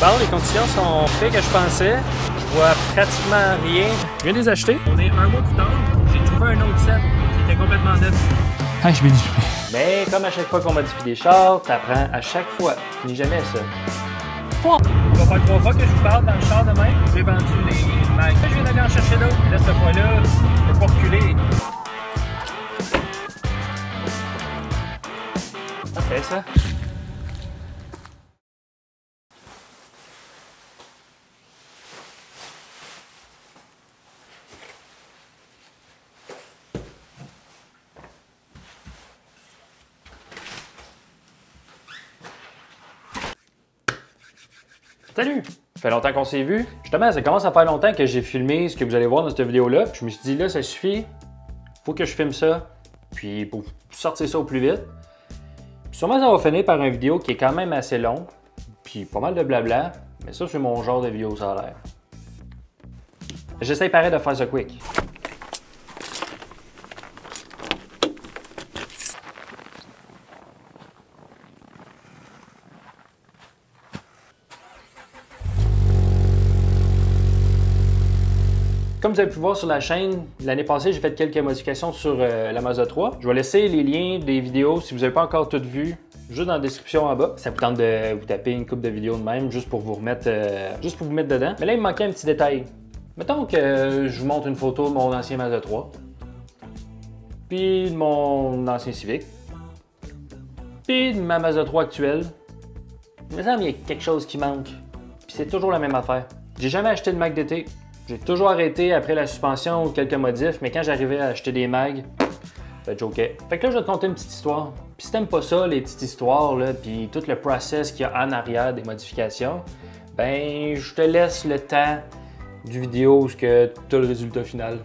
Bon, les conditions sont pires que je pensais. Je vois pratiquement rien. Je viens de les acheter. On est un mois plus tard. J'ai trouvé un autre set qui était complètement neuf. Ah, je m'édifie. Mais comme à chaque fois qu'on modifie des chars, t'apprends à chaque fois. Tu finis jamais ça. Oh. Ça va faire 3 fois que je vous parle dans le char de même. J'ai vendu les mags. Je viens d'aller en chercher d'autres. Là, cette fois-là, je peux pas reculer. Ça fait ça. Salut! Ça fait longtemps qu'on s'est vu. Justement, ça commence à faire longtemps que j'ai filmé ce que vous allez voir dans cette vidéo-là. Je me suis dit, là, ça suffit. Faut que je filme ça. Puis pour sortir ça au plus vite. Puis sûrement, ça va finir par une vidéo qui est quand même assez longue. Puis pas mal de blabla. Mais ça, c'est mon genre de vidéo, ça a l'air. J'essaye pareil de faire ça quick. Comme vous avez pu voir sur la chaîne, l'année passée, j'ai fait quelques modifications sur la Mazda 3. Je vais laisser les liens des vidéos si vous n'avez pas encore toutes vues, juste dans la description en bas. Ça vous tente de vous taper une couple de vidéos de même, juste pour vous remettre, dedans. Mais là, il me manquait un petit détail. Mettons que je vous montre une photo de mon ancien Mazda 3, puis de mon ancien Civic, puis de ma Mazda 3 actuelle. Il me semble qu'il y a quelque chose qui manque, puis c'est toujours la même affaire. J'ai jamais acheté de mag d'été. J'ai toujours arrêté après la suspension ou quelques modifs, mais quand j'arrivais à acheter des mags, ça joquait. Fait que là, je vais te conter une petite histoire. Puis si t'aimes pas ça, les petites histoires, là, puis tout le process qu'il y a en arrière des modifications, ben, je te laisse le temps du vidéo où tu as le résultat final.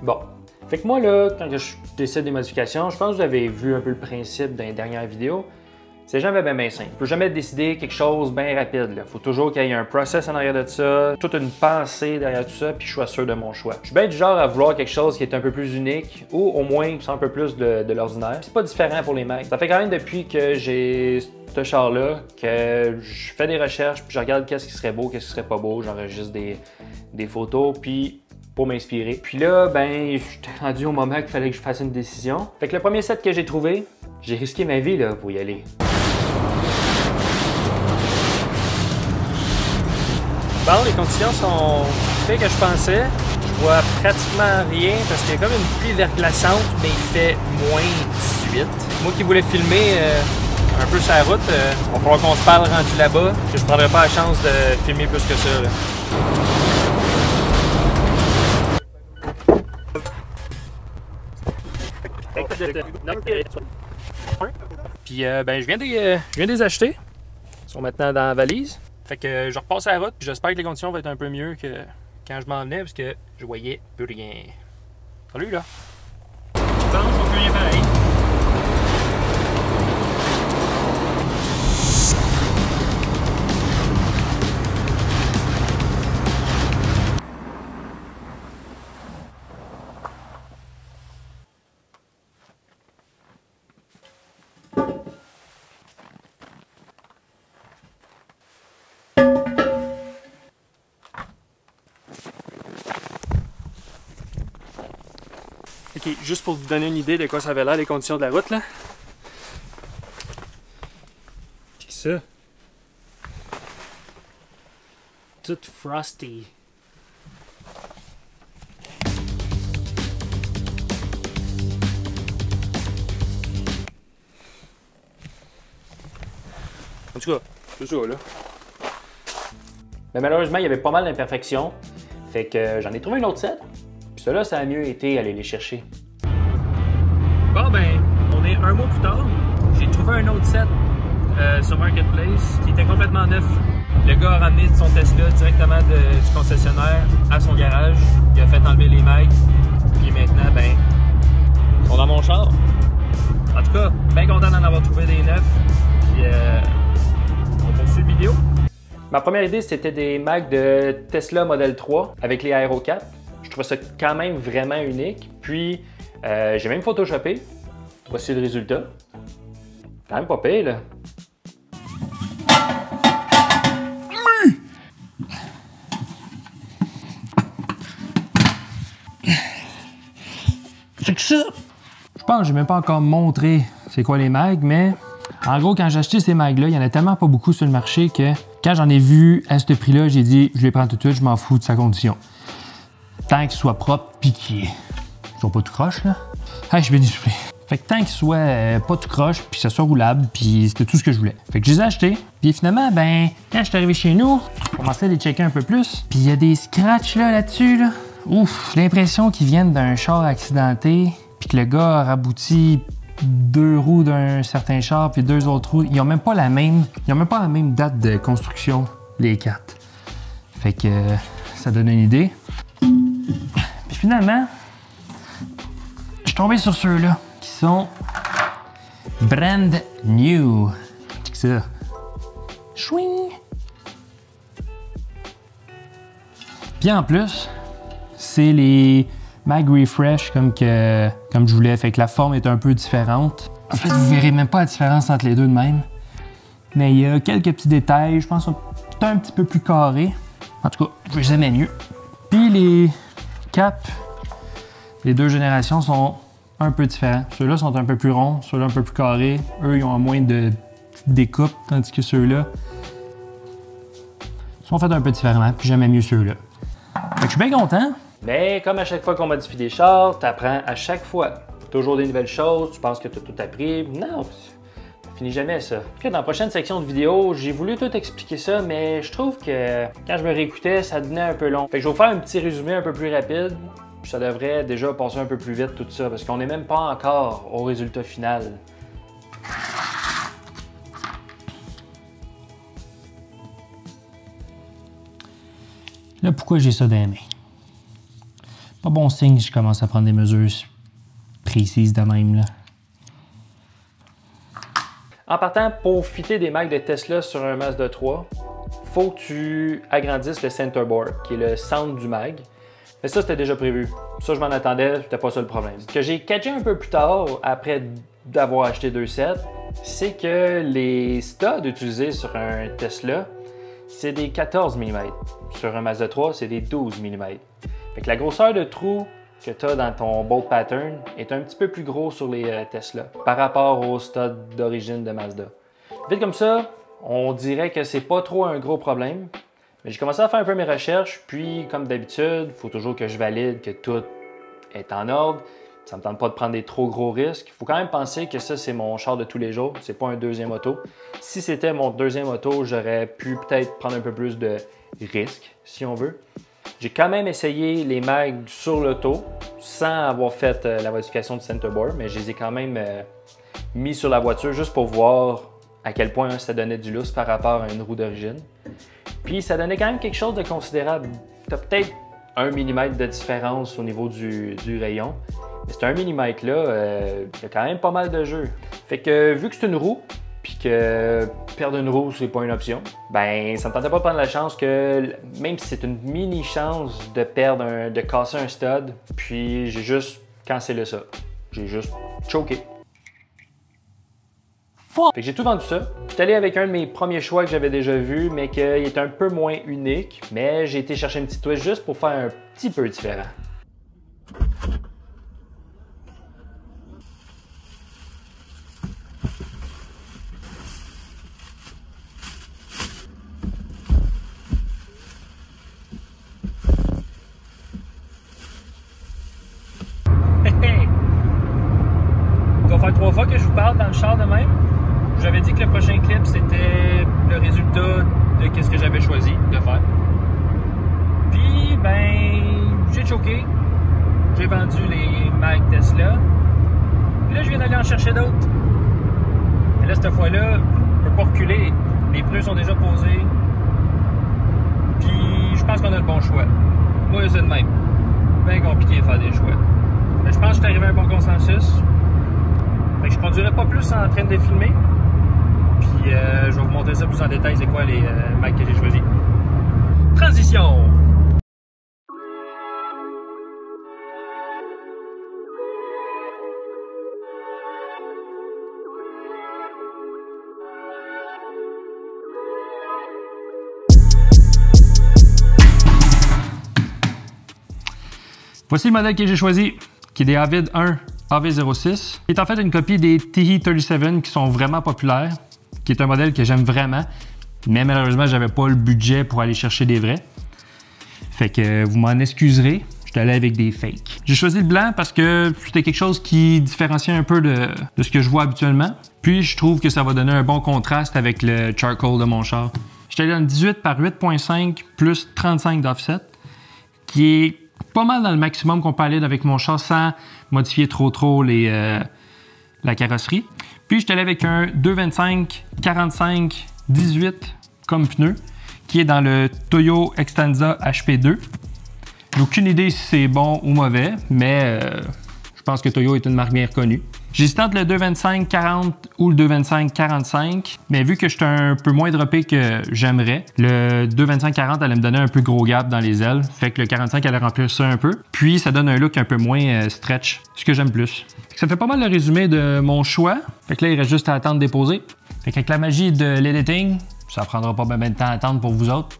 Bon, fait que moi là, quand je décide des modifications, je pense que vous avez vu un peu le principe dans les dernières vidéos. C'est jamais bien simple. Je peux jamais décider quelque chose bien rapide. Il faut toujours qu'il y ait un process en arrière de ça, toute une pensée derrière tout ça, puis je sois sûr de mon choix. Je suis bien du genre à vouloir quelque chose qui est un peu plus unique, ou au moins qui sent un peu plus de l'ordinaire. C'est pas différent pour les mags. Ça fait quand même depuis que j'ai ce char-là que je fais des recherches, puis je regarde qu'est-ce qui serait beau, qu'est-ce qui serait pas beau, j'enregistre des photos, puis pour m'inspirer. Puis là, ben, j'étais rendu au moment qu'il fallait que je fasse une décision. Fait que le premier set que j'ai trouvé, j'ai risqué ma vie là pour y aller. Bon, les conditions sont pires que je pensais. Je vois pratiquement rien parce qu'il y a comme une pluie verglaçante, mais il fait moins 18. Moi qui voulais filmer un peu sur la route, il va falloir qu'on se parle rendu là-bas. Je prendrai pas la chance de filmer plus que ça, là. Puis ben je viens de les acheter. Ils sont maintenant dans la valise. Fait que je repasse à la route, puis j'espère que les conditions vont être un peu mieux que quand je m'en venais, parce que je voyais plus rien. Salut là! Je pense qu'on peut rien pareil. Ok, juste pour vous donner une idée de quoi ça avait l'air les conditions de la route là. C'est ça. Tout frosty. En tout cas, c'est ça là. Mais malheureusement, il y avait pas mal d'imperfections. Fait que j'en ai trouvé une autre set. Puis cela, ça a mieux été aller les chercher. Bon ben, on est un mois plus tard. J'ai trouvé un autre set sur Marketplace qui était complètement neuf. Le gars a ramené son Tesla directement du concessionnaire à son garage. Il a fait enlever les mags. Puis maintenant, ben, ils sont dans mon char. En tout cas, bien content d'en avoir trouvé des neufs. Puis on poursuit la vidéo. Ma première idée, c'était des mags de Tesla Model 3 avec les Aero 4. Je trouvais ça quand même vraiment unique. Puis j'ai même photoshopé. Voici le résultat. Quand même pas pire, là. C'est que ça! Je pense que j'ai même pas encore montré c'est quoi les mags, mais en gros, quand j'ai acheté ces mags-là, il y en a tellement pas beaucoup sur le marché que quand j'en ai vu à ce prix-là, j'ai dit je les prends tout de suite, je m'en fous de sa condition. Tant qu'ils soient propres pis qu'ils soient pas tout croche, là. Hey, je suis bien essoufflé. Fait que tant qu'ils soient pas tout croche puis que ça soit roulable, puis c'était tout ce que je voulais. Fait que je les ai achetés. Puis finalement, ben, quand je suis arrivé chez nous, j'ai commencé à les checker un peu plus. Puis il y a des scratchs là-dessus, là. Ouf, l'impression qu'ils viennent d'un char accidenté, puis que le gars a rabouti 2 roues d'un certain char, puis 2 autres roues. Ils ont même pas la même date de construction, les 4. Fait que ça donne une idée. Puis finalement, je suis tombé sur ceux-là, qui sont brand new. C'est ça. Chouing! Puis en plus, c'est les mag refresh comme je voulais, fait que la forme est un peu différente. En fait, vous verrez même pas la différence entre les deux de même. Mais il y a quelques petits détails, je pense qu'ils sont un petit peu plus carrés. En tout cas, je les aimais mieux. Puis les caps, les 2 générations sont un peu différents. Ceux-là sont un peu plus ronds, ceux-là un peu plus carrés. Eux, ils ont moins de petites découpes, tandis que ceux-là sont faits un peu différemment, puis j'aimais mieux ceux-là. Fait que je suis bien content. Mais comme à chaque fois qu'on modifie des chars, tu apprends à chaque fois. Toujours des nouvelles choses, tu penses que tu as tout appris. Non, ça finit jamais ça. Dans la prochaine section de vidéo, j'ai voulu tout expliquer ça, mais je trouve que quand je me réécoutais, ça devenait un peu long. Fait que je vais vous faire un petit résumé un peu plus rapide. Ça devrait déjà passer un peu plus vite tout ça, parce qu'on n'est même pas encore au résultat final. Là, pourquoi j'ai ça dans les mains? Pas bon signe si je commence à prendre des mesures précises de même, là. En partant, pour fitter des mags de Tesla sur un Mazda 3, faut que tu agrandisses le centerboard, qui est le centre du mag. Mais ça, c'était déjà prévu. Ça, je m'en attendais, c'était pas ça le problème. Ce que j'ai catché un peu plus tard, après d'avoir acheté 2 sets, c'est que les studs utilisés sur un Tesla, c'est des 14 mm. Sur un Mazda 3, c'est des 12 mm. Fait que la grosseur de trou que tu as dans ton bolt pattern est un petit peu plus gros sur les Tesla par rapport aux studs d'origine de Mazda. Vite comme ça, on dirait que c'est pas trop un gros problème. Mais j'ai commencé à faire un peu mes recherches, puis comme d'habitude, il faut toujours que je valide que tout est en ordre. Ça me tente pas de prendre des trop gros risques. Il faut quand même penser que ça, c'est mon char de tous les jours. C'est pas un deuxième auto. Si c'était mon deuxième auto, j'aurais pu peut-être prendre un peu plus de risques, si on veut. J'ai quand même essayé les mags sur l'auto, sans avoir fait la modification du centerboard, mais je les ai quand même mis sur la voiture juste pour voir à quel point ça donnait du lousse par rapport à une roue d'origine. Puis ça donnait quand même quelque chose de considérable. Tu as peut-être 1 mm de différence au niveau du rayon. Mais c'est 1 mm là, il y a quand même pas mal de jeu. Fait que vu que c'est une roue, puis que perdre une roue, c'est pas une option, ben ça me tentait pas de prendre la chance que, même si c'est une mini chance de perdre, de casser un stud, puis j'ai juste cancellé ça. J'ai juste choqué. Fait que j'ai tout vendu ça. Je suis allé avec un de mes premiers choix que j'avais déjà vu, mais qui est un peu moins unique. Mais j'ai été chercher une petite twist juste pour faire un petit peu différent. Ça va faire 3 fois que je vous parle dans le char de même. J'avais dit que le prochain clip, c'était le résultat de ce que j'avais choisi de faire. Puis, ben, j'ai choqué. J'ai vendu les mags Tesla. Puis là, je viens d'aller en chercher d'autres. Et là, cette fois-là, je peux pas reculer. Les pneus sont déjà posés. Puis, je pense qu'on a le bon choix. Moi, c'est de même. Bien compliqué de faire des choix. Mais je pense que je suis arrivé à un bon consensus. Fait que je conduirai pas plus en train de filmer. Puis je vais vous montrer ça plus en détail, c'est quoi les mics que j'ai choisis. Transition! Voici le modèle que j'ai choisi, qui est des Avid 1 AV06, qui est en fait une copie des TE37 qui sont vraiment populaires, qui est un modèle que j'aime vraiment, mais malheureusement, j'avais pas le budget pour aller chercher des vrais. Fait que vous m'en excuserez, je suis allé avec des fakes. J'ai choisi le blanc parce que c'était quelque chose qui différenciait un peu de ce que je vois habituellement. Puis je trouve que ça va donner un bon contraste avec le charcoal de mon char. J'étais allé dans le 18 par 8.5 plus 35 d'offset, qui est pas mal dans le maximum qu'on peut aller avec mon char sans modifier trop la carrosserie. Puis je suis allé avec un 225 45 18 comme pneu qui est dans le Toyo Extensa HP2. J'ai aucune idée si c'est bon ou mauvais, mais je pense que Toyo est une marque bien reconnue. J'hésitais entre le 225 40 ou le 225 45, mais vu que je suis un peu moins droppé que j'aimerais, le 225 40 allait me donner un peu gros gap dans les ailes, fait que le 45 allait remplir ça un peu. Puis ça donne un look un peu moins stretch, ce que j'aime plus. Ça fait pas mal le résumé de mon choix. Fait que là, il reste juste à attendre de déposer. Fait qu'avec la magie de l'editing, ça prendra pas bien de temps à attendre pour vous autres.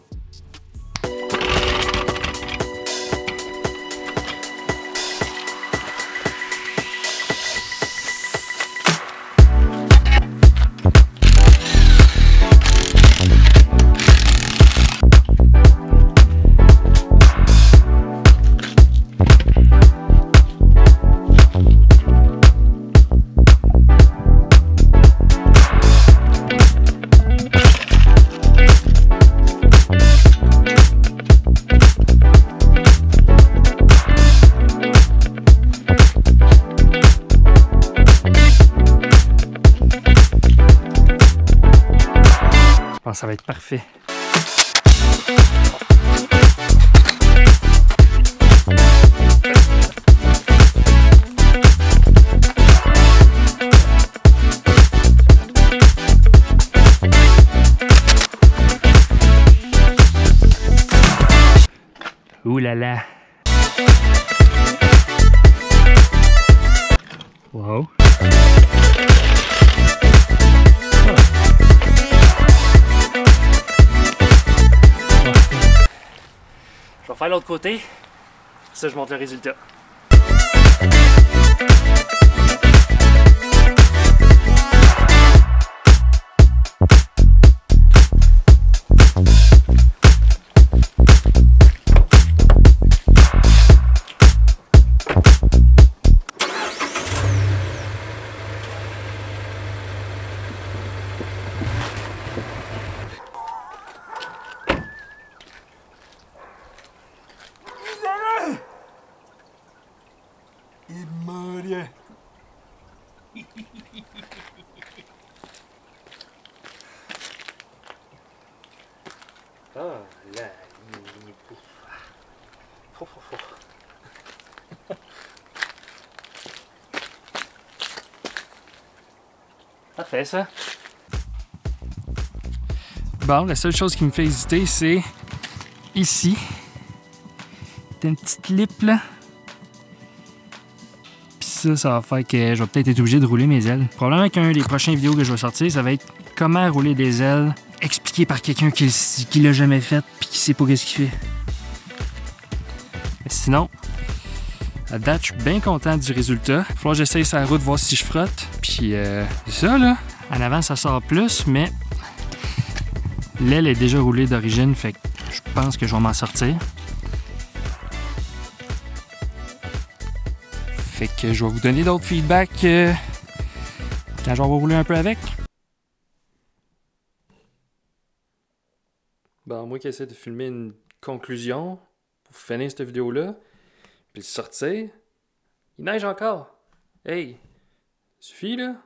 Je pense que ça va être parfait. Ouh là là. Wow. Je vais faire l'autre côté, ça je montre le résultat. Oh là, parfait ça. Bon, la seule chose qui me fait hésiter, c'est ici. T'as une petite lip là. Puis ça va faire que je vais peut-être être obligé de rouler mes ailes. Probablement qu'un des prochaines vidéos que je vais sortir, ça va être comment rouler des ailes expliqué par quelqu'un qui l'a jamais fait puis qui sait pas qu'est-ce qu'il fait. Mais sinon, à date, je suis bien content du résultat. Il va falloir que j'essaye sur la route, voir si je frotte. Puis ça là, en avant ça sort plus, mais l'aile est déjà roulée d'origine, fait que je pense que je vais m'en sortir. Fait que je vais vous donner d'autres feedbacks quand je vais rouler un peu avec. Bon, moi qui essaie de filmer une conclusion pour finir cette vidéo-là, puis le sortir, il neige encore. Hey, suffit là?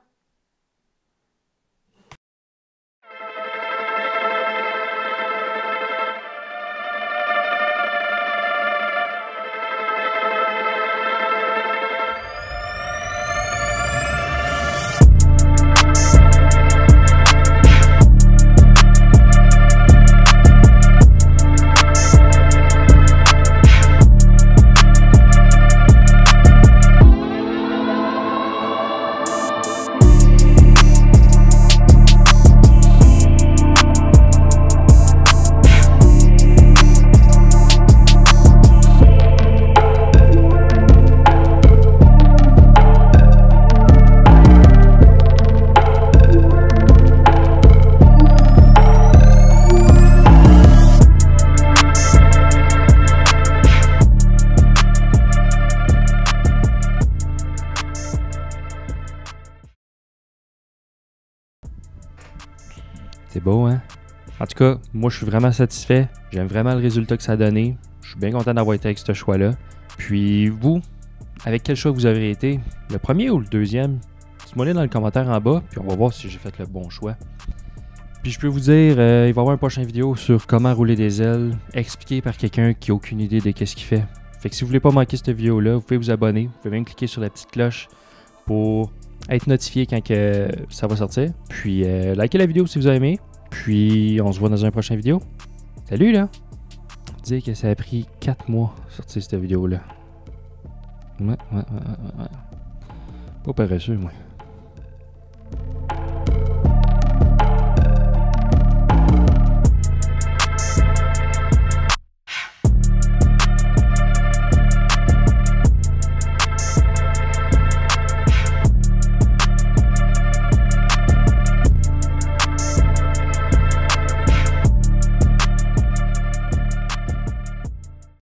C'est beau, hein? En tout cas, moi, je suis vraiment satisfait. J'aime vraiment le résultat que ça a donné. Je suis bien content d'avoir été avec ce choix-là. Puis vous, avec quel choix vous avez été? Le premier ou le deuxième? Dites-moi dans les commentaires en bas, puis on va voir si j'ai fait le bon choix. Puis je peux vous dire, il va y avoir une prochaine vidéo sur comment rouler des ailes, expliqué par quelqu'un qui n'a aucune idée de qu'est-ce qu'il fait. Fait que si vous voulez pas manquer cette vidéo-là, vous pouvez vous abonner. Vous pouvez même cliquer sur la petite cloche pour être notifié quand que ça va sortir. Puis likez la vidéo si vous avez aimé. Puis on se voit dans une prochaine vidéo. Salut là! Dire que ça a pris 4 mois de sortir cette vidéo-là. Ouais. Pas paresseux, moi.